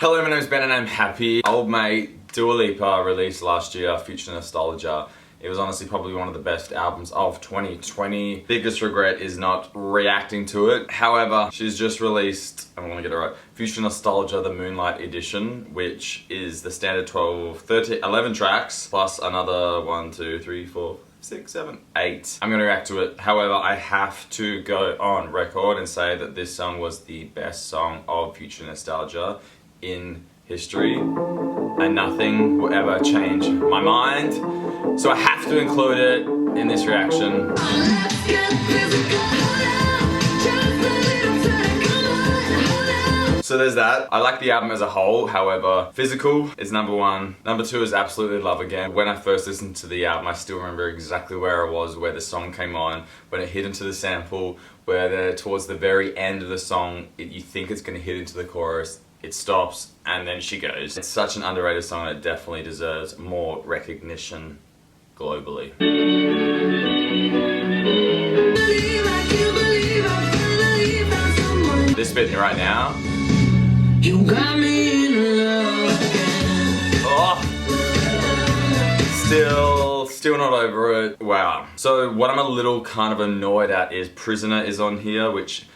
Hello, my name is Ben and I'm happy. Old mate Dua Lipa released last year, Future Nostalgia. It was honestly probably one of the best albums of 2020. Biggest regret is not reacting to it. However, she's just released, I want to get it right, Future Nostalgia, the Moonlight edition, which is the standard 11 tracks, plus another 1, 2, 3, 4, 6, 7, 8. I'm gonna react to it. However, I have to go on record and say that this song was the best song of Future Nostalgia in history, and nothing will ever change my mind. So I have to include it in this reaction. So there's that. I like the album as a whole, however, Physical is number one. Number two is Absolutely Love Again. When I first listened to the album, I still remember exactly where I was, where the song came on, when it hit into the sample, where towards the very end of the song, you think it's gonna hit into the chorus, it stops, and then she goes. It's such an underrated song and it definitely deserves more recognition globally. This bit right now. You got me in love again. Oh. Still not over it. Wow. So what I'm a little kind of annoyed at is Prisoner is on here, which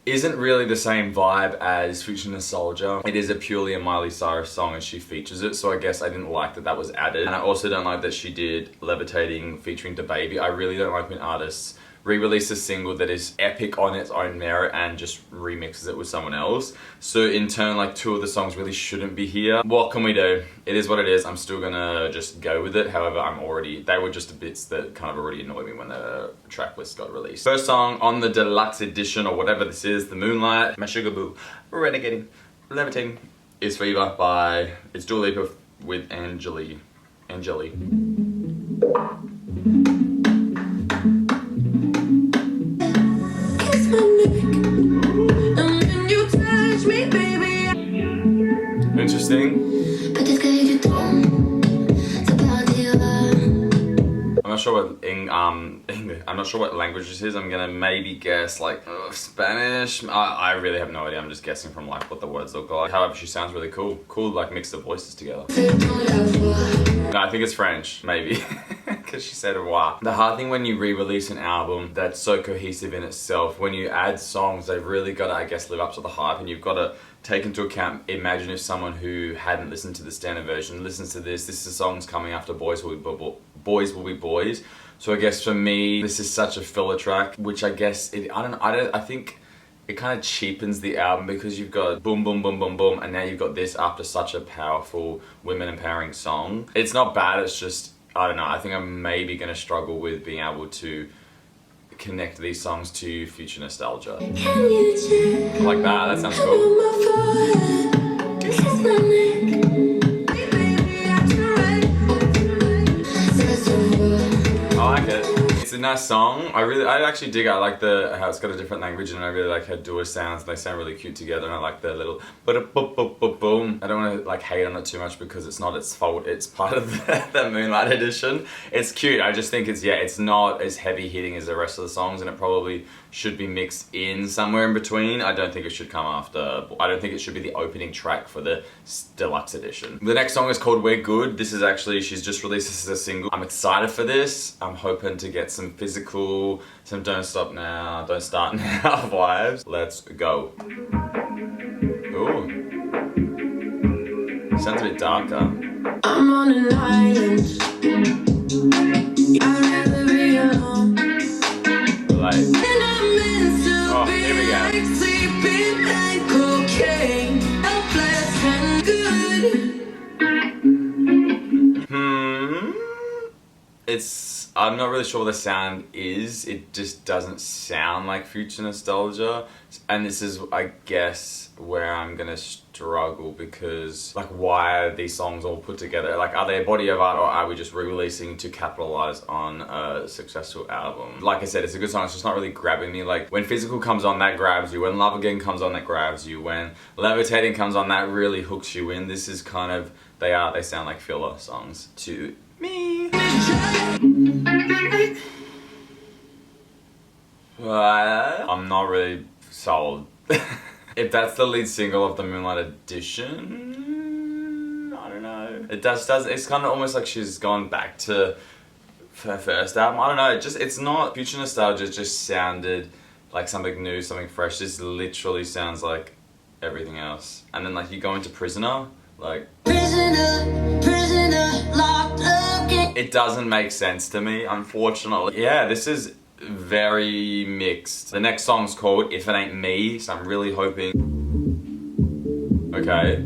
isn't really the same vibe as Future Nostalgia. It is purely a Miley Cyrus song and she features it, so I guess I didn't like that that was added. And I also don't like that she did Levitating featuring DaBaby. I really don't like when artists re-release a single that is epic on its own merit and just remixes it with someone else. So in turn, like, two of the songs really shouldn't be here. What can we do? It is what it is. I'm still gonna just go with it. However, they were just bits that kind of already annoyed me when the track list got released. First song on the deluxe edition, or whatever this is, the Moonlight, My Sugar Boo, Renegading, Levitating, is Fever by, it's Dua Lipa with Angeli. Interesting. I'm not sure what language this is. I'm gonna maybe guess like Spanish. I really have no idea. I'm just guessing from like what the words look like. However, she sounds really cool. Cool, like mix the voices together. No, I think it's French, maybe. Because she said "wa." The hard thing when you re-release an album that's so cohesive in itself, when you add songs, they've really got to, I guess, live up to the hype, and you've got to take into account, imagine if someone who hadn't listened to the standard version listens to this is the songs coming after Boys Will Be Boys. So I guess for me, this is such a filler track, which I guess, I think it kind of cheapens the album because you've got boom, boom, boom, boom, boom, and now you've got this after such a powerful women empowering song. It's not bad, it's just, I don't know, I think I'm maybe going to struggle with being able to connect these songs to Future Nostalgia. Like that sounds cool. I like it. It's a nice song. I actually dig it. I like how it's got a different language, and I really like how Dua sounds. They sound really cute together, and I like the little boom. I don't want to like hate on it too much because it's not its fault. It's part of the Moonlight edition. It's cute. I just think it's not as heavy hitting as the rest of the songs, and it probably should be mixed in somewhere in between. I don't think it should come after. I don't think it should be the opening track for the deluxe edition. The next song is called We're Good. This is actually, she's just released this as a single. I'm excited for this. I'm hoping to get some Physical, some Don't Stop Now, Don't Start Now vibes. Let's go. Ooh. Sounds a bit darker. I'm on an island. I'd rather be alone. Like, oh, here we go. Sleeping like cocaine, helpless and good. I'm not really sure what the sound is. It just doesn't sound like Future Nostalgia. And this is, I guess, where I'm gonna struggle because, like, why are these songs all put together? Like, are they a body of art or are we just re-releasing to capitalize on a successful album? Like I said, it's a good song, it's just not really grabbing me. Like, when Physical comes on, that grabs you. When Love Again comes on, that grabs you. When Levitating comes on, that really hooks you in. This is kind of, they sound like filler songs to me. I'm not really sold. If that's the lead single of the Moonlight edition, I don't know. It does. It's kind of almost like she's gone back to her first album. I don't know. It's not future nostalgia. It just sounded like something new, something fresh. This literally sounds like everything else. And then like you go into Prisoner, like prisoner locked up. It doesn't make sense to me, unfortunately. Yeah, this is very mixed. The next song's called If It Ain't Me, so I'm really hoping. Okay,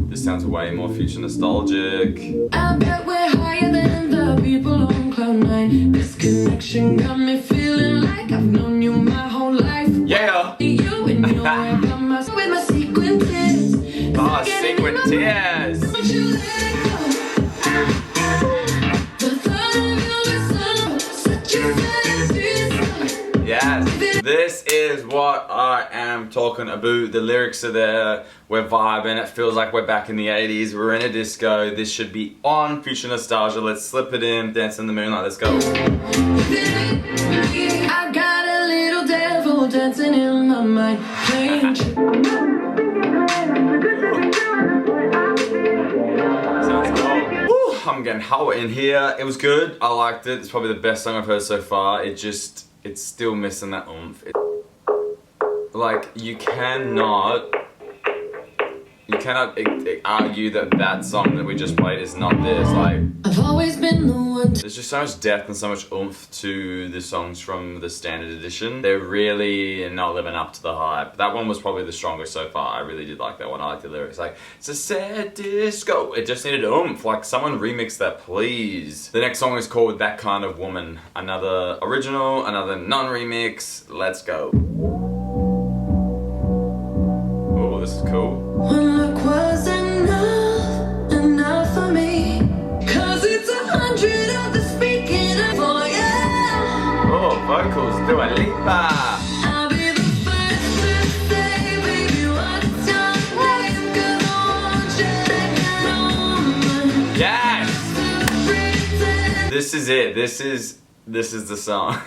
this sounds way more future nostalgic. I bet we're higher than the people on cloud nine. This connection got me feeling like I've known you my whole life. Yeah. You and you with my sequin tears. Oh, sequin tears. Yes, this is what I am talking about. The lyrics are there, we're vibing, it feels like we're back in the 80s, we're in a disco. This should be on future nostalgia. Let's slip it in, dance in the moonlight, let's go. I got a little devil dancing in my mind. Sounds cool. Woo, I'm getting hot in here. It was good, I liked it. It's probably the best song I've heard so far. It's still missing that oomph. Like, you cannot argue that song that we just played is not this. Like, I've always been the one. There's just so much depth and so much oomph to the songs from the standard edition. They're really not living up to the hype. That one was probably the strongest so far. I really did like that one. I like the lyrics. Like, it's a sad disco. It just needed oomph. Like, someone remix that, please. The next song is called That Kind of Woman. Another original, another non-remix. Let's go. Oh, this is cool. One look was enough for me. 'Cause it's 100 of the speaking for you. Oh, vocals, Dua Lipa. I'll be the first to say, baby, what's your name? 'Cause I want you taking on. Yes! This is it. This is the song.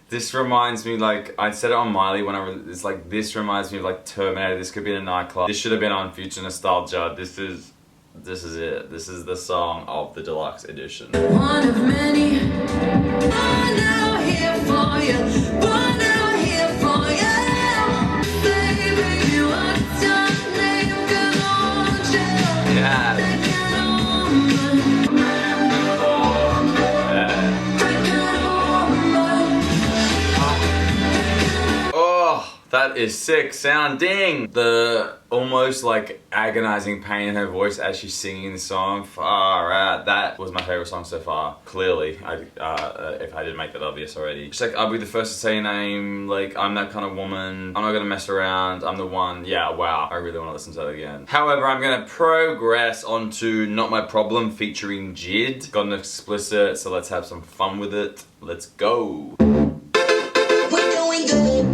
This reminds me, like, I said it on Miley when it's like, this reminds me of like Terminator. This could be in a nightclub. This should have been on Future Nostalgia. This is it. This is the song of the deluxe edition. One of many. Born out here for you. Born out here for you. Baby, what's your name? 'Cause I want you. Yeah. That is sick sounding. The almost like agonizing pain in her voice as she's singing the song. Far out. That was my favorite song so far. Clearly, if I didn't make that obvious already. She's like, I'll be the first to say your name. Like, I'm that kind of woman. I'm not gonna mess around. I'm the one. Yeah, wow. I really want to listen to that again. However, I'm gonna progress onto Not My Problem featuring Jid. Got an explicit, so let's have some fun with it. Let's go. We're going good.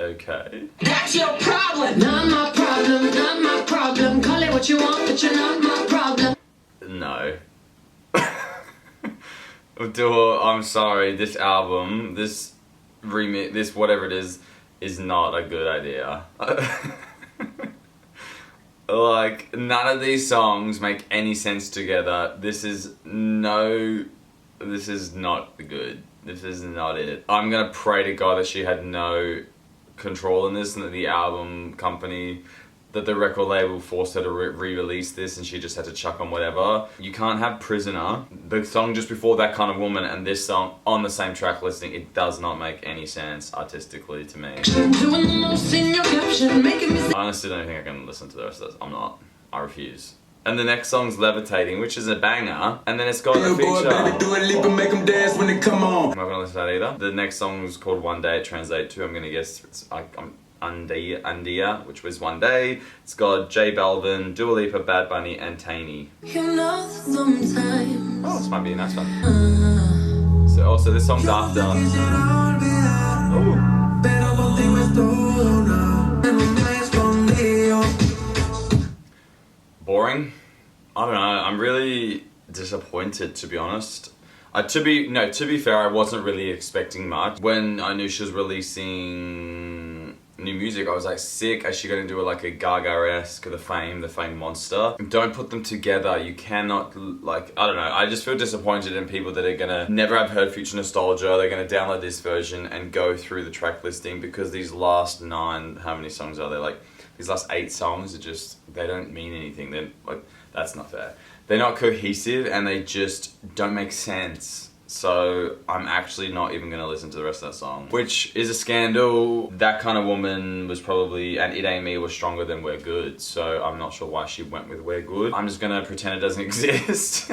Okay. That's your problem. Not my problem, not my problem. Call it what you want, but you're not my problem. No. I'm sorry, this album, this remix, this whatever it is not a good idea. Like, none of these songs make any sense together. This is not good. This is not it. I'm gonna pray to God that she had no control in this and that the album company, that the record label forced her to re-release this and she just had to chuck on whatever. You can't have Prisoner, the song just before That Kind of Woman, and this song on the same track listing. It does not make any sense artistically to me. I honestly don't think I can listen to the rest of this. I refuse. And the next song's Levitating, which is a banger, and then it's got a feature. Baby, do it, Lipa, make them dance when they come on. I'm not gonna listen to that either. The next song is called One Day. It translates to, I'm gonna guess, it's Undia, which was One Day. It's got J Balvin, Dua Lipa, Bad Bunny, and Taney. You know, sometimes. Oh, this might be a nice one. So this song's after. Oh. Boring. I don't know, I'm really disappointed, to be honest. To be fair, I wasn't really expecting much. When I knew she was releasing new music, I was like, sick, is she gonna do like a Gaga-esque, the Fame monster? Don't put them together. You cannot, like, I don't know, I just feel disappointed in people that are gonna never have heard Future Nostalgia. They're gonna download this version and go through the track listing, because these last 9, how many songs are there? Like, these last 8 songs are just, they don't mean anything. They're like, that's not fair. They're not cohesive and they just don't make sense. So I'm actually not even gonna listen to the rest of that song, which is a scandal. That Kind of Woman was probably, and It Ain't Me was stronger than We're Good. So I'm not sure why she went with We're Good. I'm just gonna pretend it doesn't exist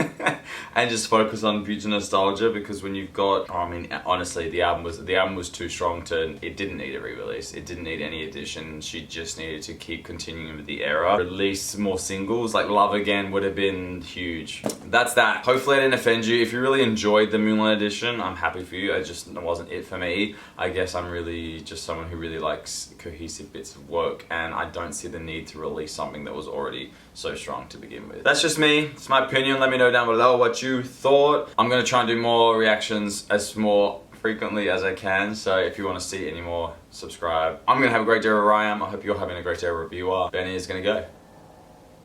and just focus on Future Nostalgia, because when you've got, I mean, honestly, the album was too strong to, it didn't need a re-release. It didn't need any addition. She just needed to keep continuing with the era. Release more singles, like Love Again would have been huge. That's that. Hopefully I didn't offend you. If you really enjoyed the Moonlight edition, I'm happy for you. It wasn't it for me. I guess I'm really just someone who really likes cohesive bits of work, and I don't see the need to release something that was already so strong to begin with. That's just me. It's my opinion. Let me know down below what you thought. I'm gonna try and do more reactions as more frequently as I can, so if you want to see any more, subscribe. I'm gonna have a great day wherever I am. I hope you're having a great day wherever you are. Benny is gonna go.